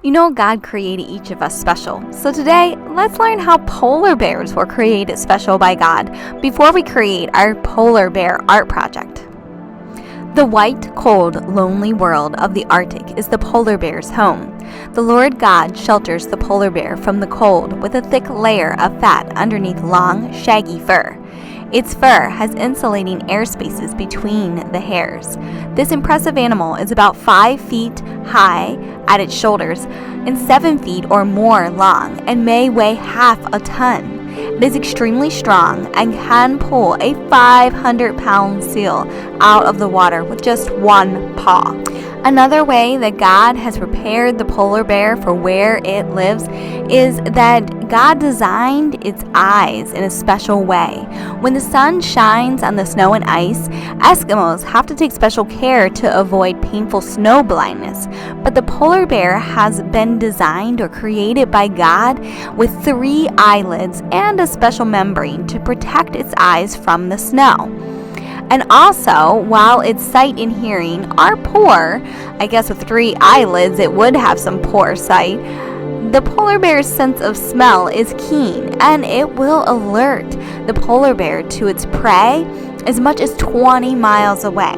You know, God created each of us special. So today, let's learn how polar bears were created special by God before we create our polar bear art project. The white, cold, lonely world of the Arctic is the polar bear's home. The Lord God shelters the polar bear from the cold with a thick layer of fat underneath long, shaggy fur. Its fur has insulating air spaces between the hairs. This impressive animal is about 5 feet high at its shoulders and 7 feet or more long and may weigh half a ton. It is extremely strong and can pull a 500-pound seal out of the water with just one paw. Another way that God has prepared the polar bear for where it lives is that God designed its eyes in a special way. When the sun shines on the snow and ice, Eskimos have to take special care to avoid painful snow blindness. But the polar bear has been designed or created by God with 3 eyelids and a special membrane to protect its eyes from the snow. And also, while its sight and hearing are poor, I guess with 3 eyelids it would have some poor sight, the polar bear's sense of smell is keen and it will alert the polar bear to its prey as much as 20 miles away.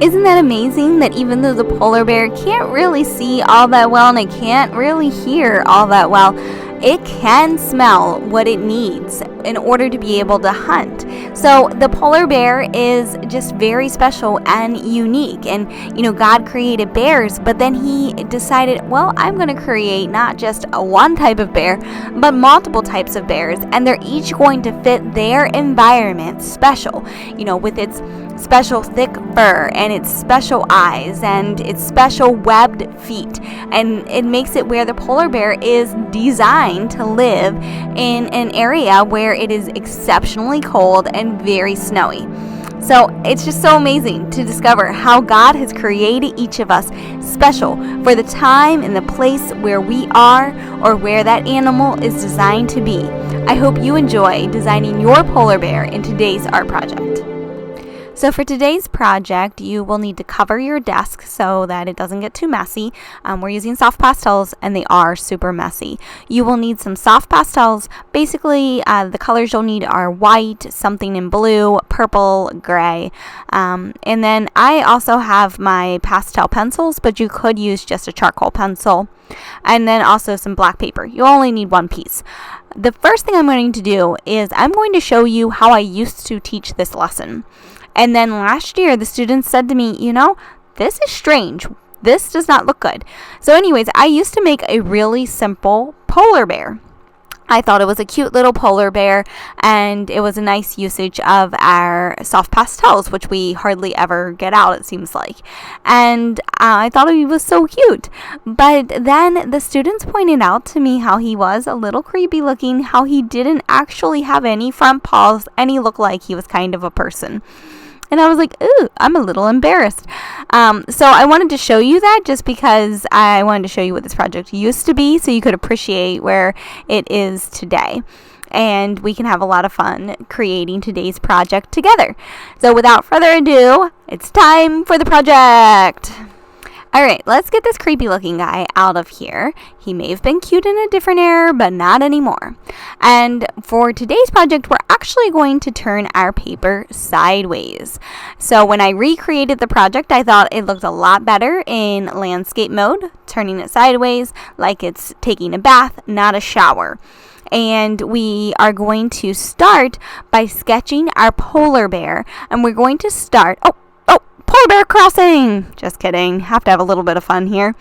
Isn't that amazing that even though the polar bear can't really see all that well and it can't really hear all that well, it can smell what it needs in order to be able to hunt. So the polar bear is just very special and unique. And, God created bears, but then he decided, well, I'm going to create not just one type of bear, but multiple types of bears. And they're each going to fit their environment special, with its special thick fur and its special eyes and its special webbed feet. And it makes it where the polar bear is designed to live in an area where it is exceptionally cold and very snowy. So it's just so amazing to discover how God has created each of us special for the time and the place where we are or where that animal is designed to be. I hope you enjoy designing your polar bear in today's art project. So for today's project, you will need to cover your desk so that it doesn't get too messy. We're using soft pastels and they are super messy. You will need some soft pastels. Basically, the colors you'll need are white, something in blue, purple, gray. And then I also have my pastel pencils, but you could use just a charcoal pencil. And then also some black paper. You only need 1 piece. The first thing I'm going to do is I'm going to show you how I used to teach this lesson. And then last year, the students said to me, this is strange. This does not look good. So anyways, I used to make a really simple polar bear. I thought it was a cute little polar bear, and it was a nice usage of our soft pastels, which we hardly ever get out, it seems like. And I thought he was so cute. But then the students pointed out to me how he was a little creepy looking, how he didn't actually have any front paws, and he looked like he was kind of a person. And I was like, ooh, I'm a little embarrassed. So I wanted to show you that just because I wanted to show you what this project used to be so you could appreciate where it is today. And we can have a lot of fun creating today's project together. So without further ado, it's time for the project. All right, let's get this creepy looking guy out of here. He may have been cute in a different era, but not anymore. And for today's project, we're actually going to turn our paper sideways. So when I recreated the project, I thought it looked a lot better in landscape mode, turning it sideways like it's taking a bath, not a shower. And we are going to start by sketching our polar bear. And we're going to start... Polar bear crossing! Just kidding. Have to have a little bit of fun here.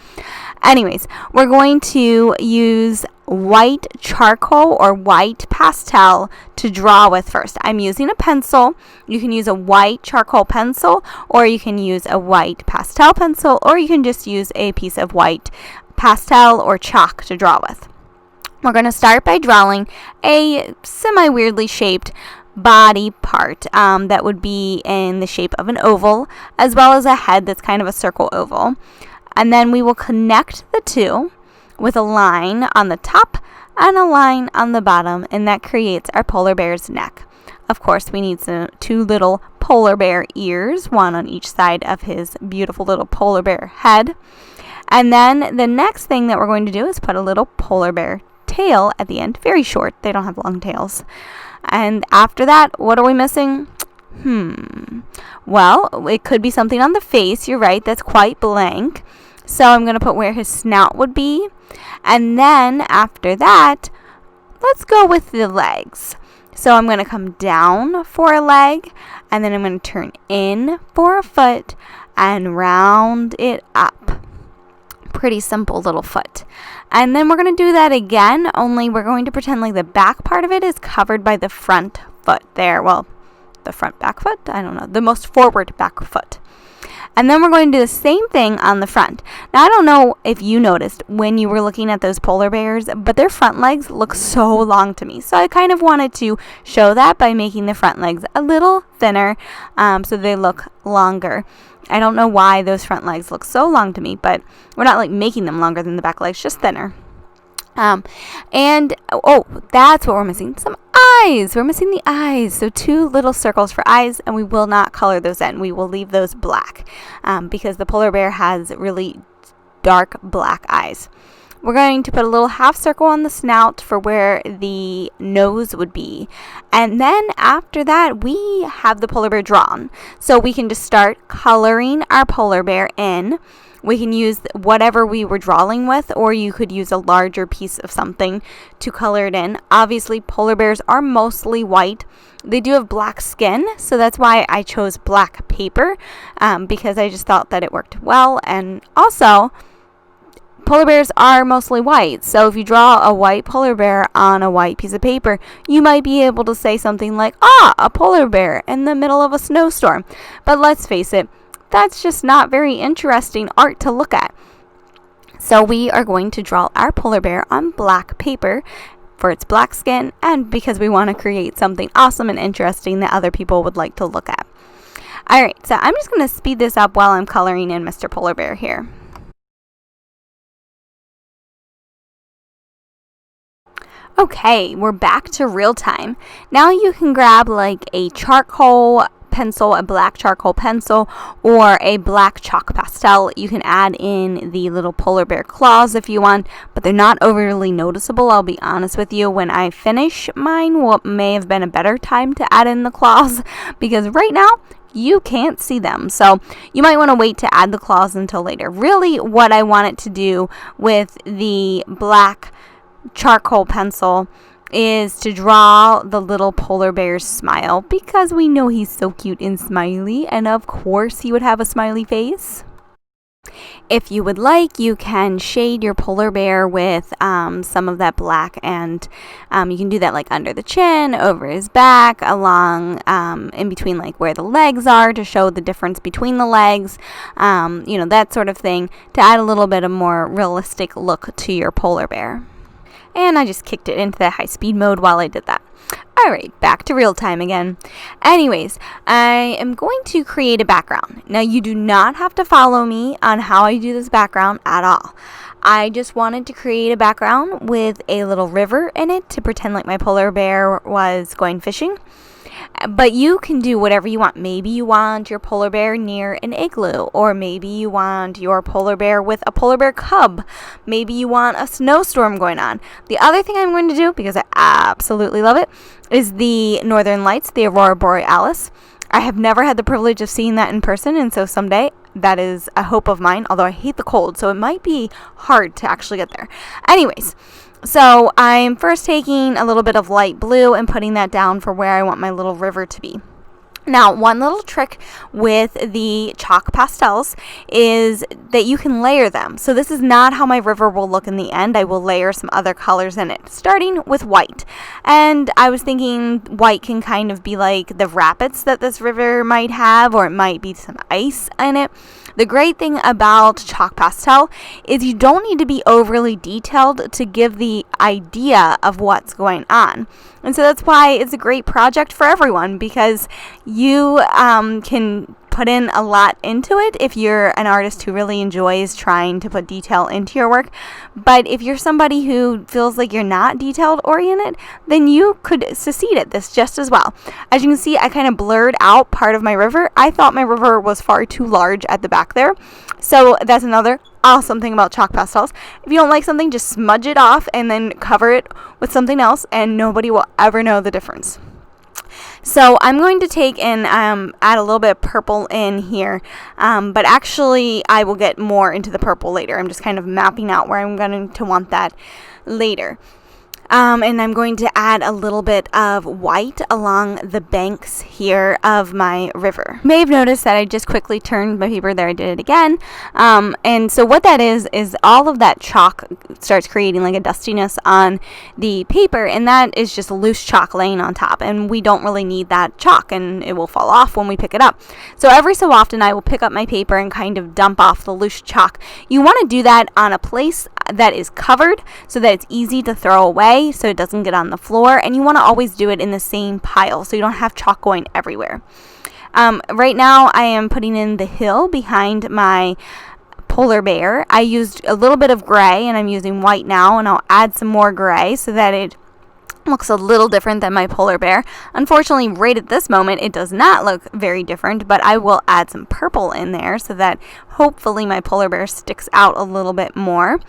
Anyways, we're going to use white charcoal or white pastel to draw with first. I'm using a pencil. You can use a white charcoal pencil, or you can use a white pastel pencil, or you can just use a piece of white pastel or chalk to draw with. We're going to start by drawing a semi-weirdly shaped body part that would be in the shape of an oval, as well as a head that's kind of a circle oval. And then we will connect the two with a line on the top and a line on the bottom, and that creates our polar bear's neck. Of course, we need 2 little polar bear ears, one on each side of his beautiful little polar bear head. And then the next thing that we're going to do is put a little polar bear tail at the end. Very short. They don't have long tails. And after that, what are we missing? Well, it could be something on the face. You're right. That's quite blank. So I'm going to put where his snout would be. And then after that, let's go with the legs. So I'm going to come down for a leg, and then I'm going to turn in for a foot and round it up. Pretty simple little foot. And then we're going to do that again, only we're going to pretend like the back part of it is covered by the front foot there. Well, the front back foot? I don't know. The most forward back foot. And then we're going to do the same thing on the front. Now, I don't know if you noticed when you were looking at those polar bears, but their front legs look so long to me. So I kind of wanted to show that by making the front legs a little thinner, so they look longer. I don't know why those front legs look so long to me, but we're not like making them longer than the back legs, just thinner. And that's what we're missing. Some eyes. We're missing the eyes. So 2 little circles for eyes, and we will not color those in. We will leave those black, because the polar bear has really dark black eyes. We're going to put a little half circle on the snout for where the nose would be. And then after that, we have the polar bear drawn. So we can just start coloring our polar bear in. We can use whatever we were drawing with, or you could use a larger piece of something to color it in. Obviously, polar bears are mostly white. They do have black skin, so that's why I chose black paper, because I just thought that it worked well. And also, polar bears are mostly white, so if you draw a white polar bear on a white piece of paper, you might be able to say something like, a polar bear in the middle of a snowstorm. But let's face it, that's just not very interesting art to look at. So we are going to draw our polar bear on black paper for its black skin, and because we want to create something awesome and interesting that other people would like to look at. Alright, so I'm just going to speed this up while I'm coloring in Mr. Polar Bear here. Okay, we're back to real time. Now you can grab like a charcoal pencil, a black charcoal pencil, or a black chalk pastel. You can add in the little polar bear claws if you want, but they're not overly noticeable. I'll be honest with you. When I finish mine, what may have been a better time to add in the claws, because right now you can't see them. So you might want to wait to add the claws until later. Really, what I wanted to do with the black charcoal pencil is to draw the little polar bear's smile, because we know he's so cute and smiley, and of course he would have a smiley face. If you would like, you can shade your polar bear with some of that black, and you can do that like under the chin, over his back, along in between like where the legs are, to show the difference between the legs, that sort of thing, to add a little bit of more realistic look to your polar bear. And I just kicked it into the high-speed mode while I did that. Alright, back to real time again. Anyways, I am going to create a background. Now, you do not have to follow me on how I do this background at all. I just wanted to create a background with a little river in it to pretend like my polar bear was going fishing. But you can do whatever you want. Maybe you want your polar bear near an igloo, or maybe you want your polar bear with a polar bear cub. Maybe you want a snowstorm going on. The other thing I'm going to do, because I absolutely love it, is the Northern Lights, the Aurora Borealis. I have never had the privilege of seeing that in person, and so someday that is a hope of mine, although I hate the cold, so it might be hard to actually get there. Anyways, so I'm first taking a little bit of light blue and putting that down for where I want my little river to be. Now, one little trick with the chalk pastels is that you can layer them. So this is not how my river will look in the end. I will layer some other colors in it, starting with white. And I was thinking white can kind of be like the rapids that this river might have, or it might be some ice in it. The great thing about chalk pastel is you don't need to be overly detailed to give the idea of what's going on. And so that's why it's a great project for everyone, because you can put in a lot into it if you're an artist who really enjoys trying to put detail into your work. But if you're somebody who feels like you're not detailed oriented, then you could succeed at this just as well. As you can see, I kind of blurred out part of my river. I thought my river was far too large at the back there. So that's another awesome thing about chalk pastels. If you don't like something, just smudge it off and then cover it with something else, and nobody will ever know the difference. So I'm going to take and add a little bit of purple in here, but actually I will get more into the purple later. I'm just kind of mapping out where I'm going to want that later. And I'm going to add a little bit of white along the banks here of my river. You may have noticed that I just quickly turned my paper there. I did it again. And so what that is all of that chalk starts creating like a dustiness on the paper, and that is just loose chalk laying on top. And we don't really need that chalk, and it will fall off when we pick it up. So every so often I will pick up my paper and kind of dump off the loose chalk. You want to do that on a place that is covered so that it's easy to throw away, so it doesn't get on the floor, and you want to always do it in the same pile so you don't have chalk going everywhere. Right now I am putting in the hill behind my polar bear. I used a little bit of gray, and I'm using white now, and I'll add some more gray so that it looks a little different than my polar bear. Unfortunately, right at this moment, it does not look very different, but I will add some purple in there so that hopefully my polar bear sticks out a little bit more.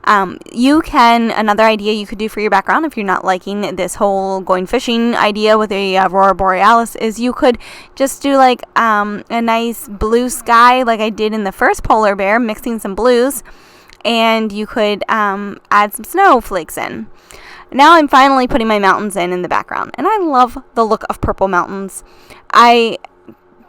Another idea you could do for your background, if you're not liking this whole going fishing idea with a aurora borealis, is you could just do like a nice blue sky like I did in the first polar bear, mixing some blues, and you could add some snowflakes in. Now I'm finally putting my mountains in the background, and I love the look of purple mountains. I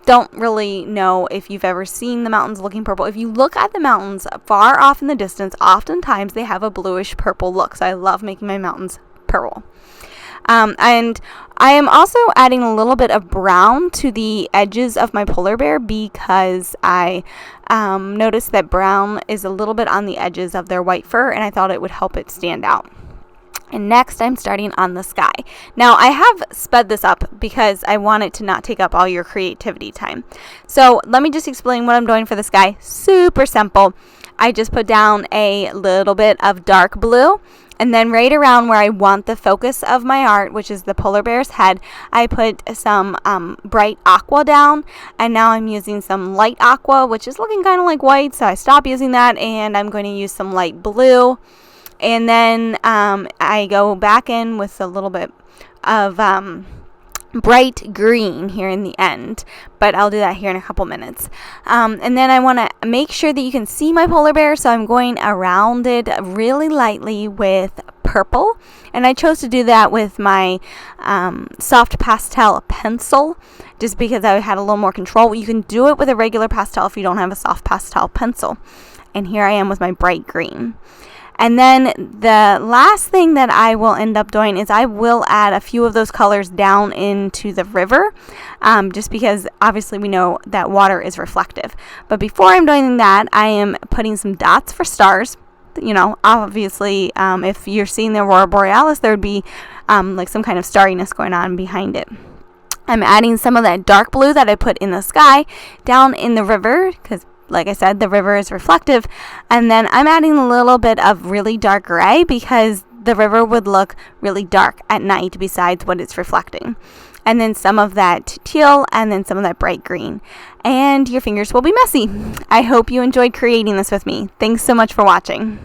don't really know if you've ever seen the mountains looking purple. If you look at the mountains far off in the distance, oftentimes they have a bluish purple look, so I love making my mountains purple. And I am also adding a little bit of brown to the edges of my polar bear because I noticed that brown is a little bit on the edges of their white fur, and I thought it would help it stand out. And next I'm starting on the sky. Now I have sped this up because I want it to not take up all your creativity time. So let me just explain what I'm doing for the sky. Super simple. I just put down a little bit of dark blue, and then right around where I want the focus of my art, which is the polar bear's head, I put some bright aqua down, and now I'm using some light aqua, which is looking kind of like white, so I stopped using that, and I'm going to use some light blue. And then I go back in with a little bit of bright green here in the end, but I'll do that here in a couple minutes. And then I want to make sure that you can see my polar bear, so I'm going around it really lightly with purple, and I chose to do that with my soft pastel pencil just because I had a little more control. You can do it with a regular pastel if you don't have a soft pastel pencil. And here I am with my bright green. And then the last thing that I will end up doing is I will add a few of those colors down into the river, just because obviously we know that water is reflective. But before I'm doing that, I am putting some dots for stars. You know, obviously, if you're seeing the aurora borealis, there would be like some kind of starriness going on behind it. I'm adding some of that dark blue that I put in the sky down in the river because, like I said, the river is reflective. And then I'm adding a little bit of really dark gray because the river would look really dark at night besides what it's reflecting. And then some of that teal, and then some of that bright green. And your fingers will be messy. I hope you enjoyed creating this with me. Thanks so much for watching.